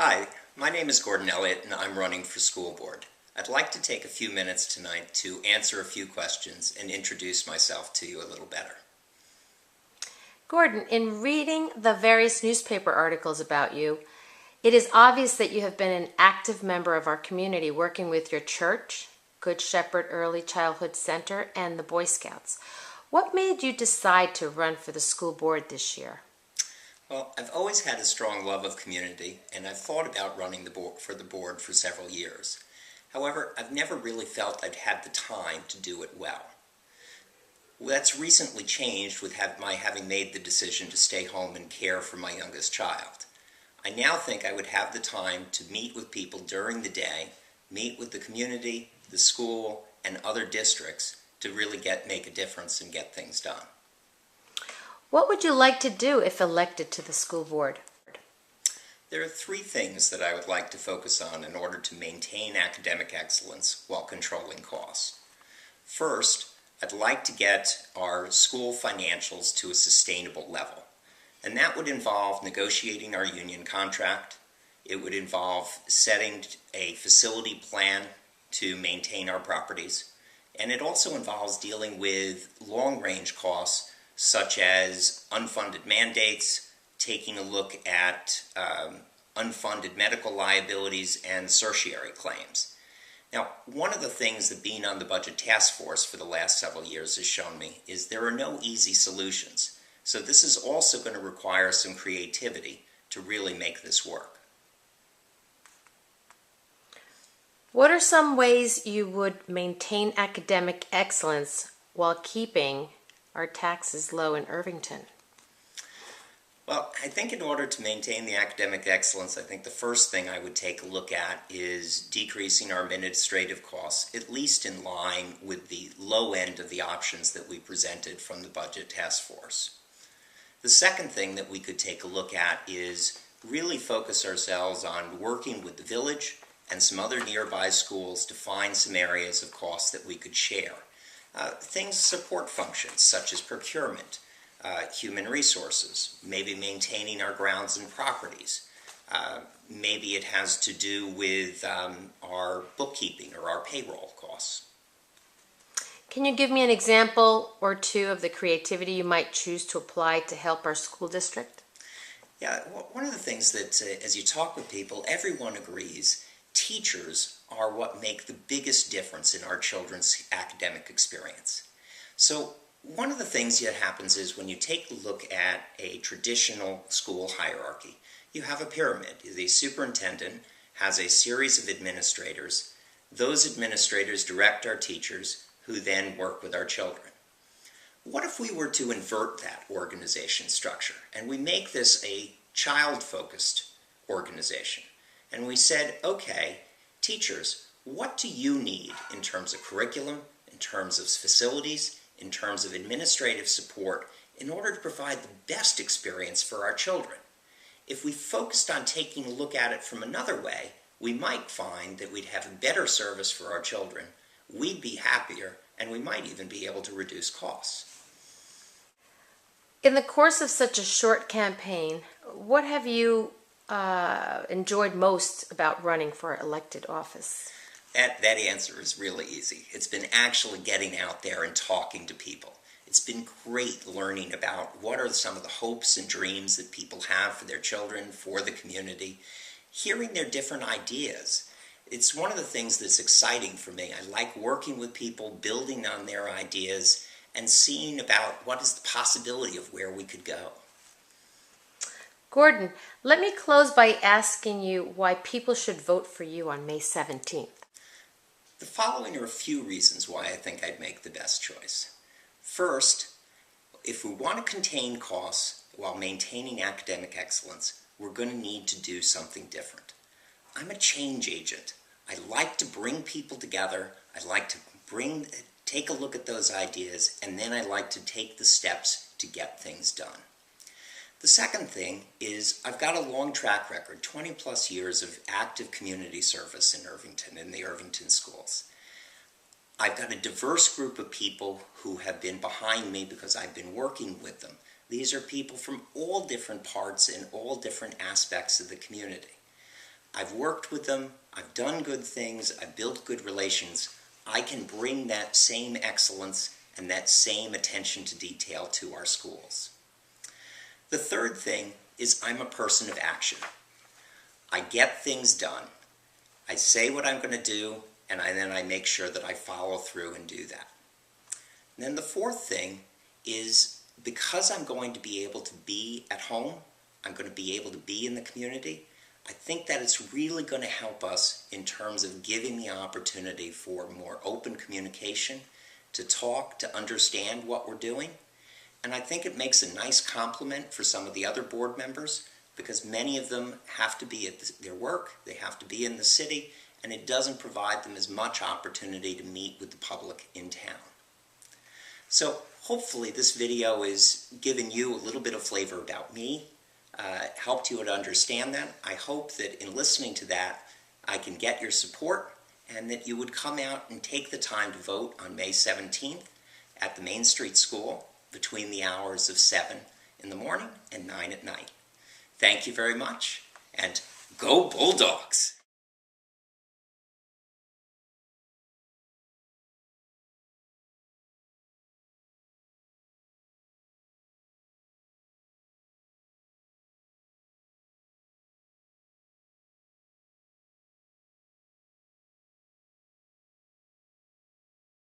Hi, my name is Gordon Elliot and I'm running for school board. I'd like to take a few minutes tonight to answer a few questions and introduce myself to you a little better. Gordon, in reading the various newspaper articles about you, it is obvious that you have been an active member of our community, working with your church, Good Shepherd Early Childhood Center, and the Boy Scouts. What made you decide to run for the school board this year? Well, I've always had a strong love of community and I've thought about running for the board for several years. However, I've never really felt I'd had the time to do it well. That's recently changed with my having made the decision to stay home and care for my youngest child. I now think I would have the time to meet with people during the day, meet with the community, the school, and other districts to really make a difference and get things done. What would you like to do if elected to the school board? There are three things that I would like to focus on in order to maintain academic excellence while controlling costs. First, I'd like to get our school financials to a sustainable level, and that would involve negotiating our union contract. It would involve setting a facility plan to maintain our properties, and it also involves dealing with long-range costs such as unfunded mandates, taking a look at unfunded medical liabilities and certiorari claims. Now, one of the things that being on the budget task force for the last several years has shown me is there are no easy solutions. So this is also going to require some creativity to really make this work. What are some ways you would maintain academic excellence while keeping our taxes low in Irvington? Well, I think in order to maintain the academic excellence, I think the first thing I would take a look at is decreasing our administrative costs, at least in line with the low end of the options that we presented from the budget task force. The second thing that we could take a look at is really focus ourselves on working with the village and some other nearby schools to find some areas of costs that we could share. Support functions such as procurement, human resources, maybe maintaining our grounds and properties. Maybe it has to do with our bookkeeping or our payroll costs. Can you give me an example or two of the creativity you might choose to apply to help our school district? Yeah, one of the things that as you talk with people, everyone agrees teachers are what make the biggest difference in our children's academic experience. So one of the things that happens is when you take a look at a traditional school hierarchy, you have a pyramid. The superintendent has a series of administrators. Those administrators direct our teachers, who then work with our children. What if we were to invert that organization structure and we make this a child-focused organization? And we said, okay, teachers, what do you need in terms of curriculum, in terms of facilities, in terms of administrative support, in order to provide the best experience for our children? If we focused on taking a look at it from another way, we might find that we'd have a better service for our children, we'd be happier, and we might even be able to reduce costs. In the course of such a short campaign, what have you enjoyed most about running for elected office? That answer is really easy. It's been actually getting out there and talking to people. It's been great learning about what are some of the hopes and dreams that people have for their children, for the community, hearing their different ideas. It's one of the things that's exciting for me. I like working with people, building on their ideas, and seeing about what is the possibility of where we could go. Gordon, let me close by asking you why people should vote for you on May 17th. The following are a few reasons why I think I'd make the best choice. First, if we want to contain costs while maintaining academic excellence, we're going to need to do something different. I'm a change agent. I like to bring people together. I like to take a look at those ideas, and then I like to take the steps to get things done. The second thing is I've got a long track record, 20 plus years of active community service in Irvington, in the Irvington schools. I've got a diverse group of people who have been behind me because I've been working with them. These are people from all different parts and all different aspects of the community. I've worked with them, I've done good things, I've built good relations, I can bring that same excellence and that same attention to detail to our schools. The third thing is I'm a person of action. I get things done. I say what I'm going to do, and then I make sure that I follow through and do that. And then the fourth thing is because I'm going to be able to be at home, I'm going to be able to be in the community, I think that it's really going to help us in terms of giving the opportunity for more open communication, to talk, to understand what we're doing. And I think it makes a nice complement for some of the other board members because many of them have to be at their work, they have to be in the city, and it doesn't provide them as much opportunity to meet with the public in town. So hopefully this video is giving you a little bit of flavor about me, helped you to understand that. I hope that in listening to that, I can get your support and that you would come out and take the time to vote on May 17th at the Main Street School between the hours of 7 in the morning and 9 at night. Thank you very much, and go Bulldogs!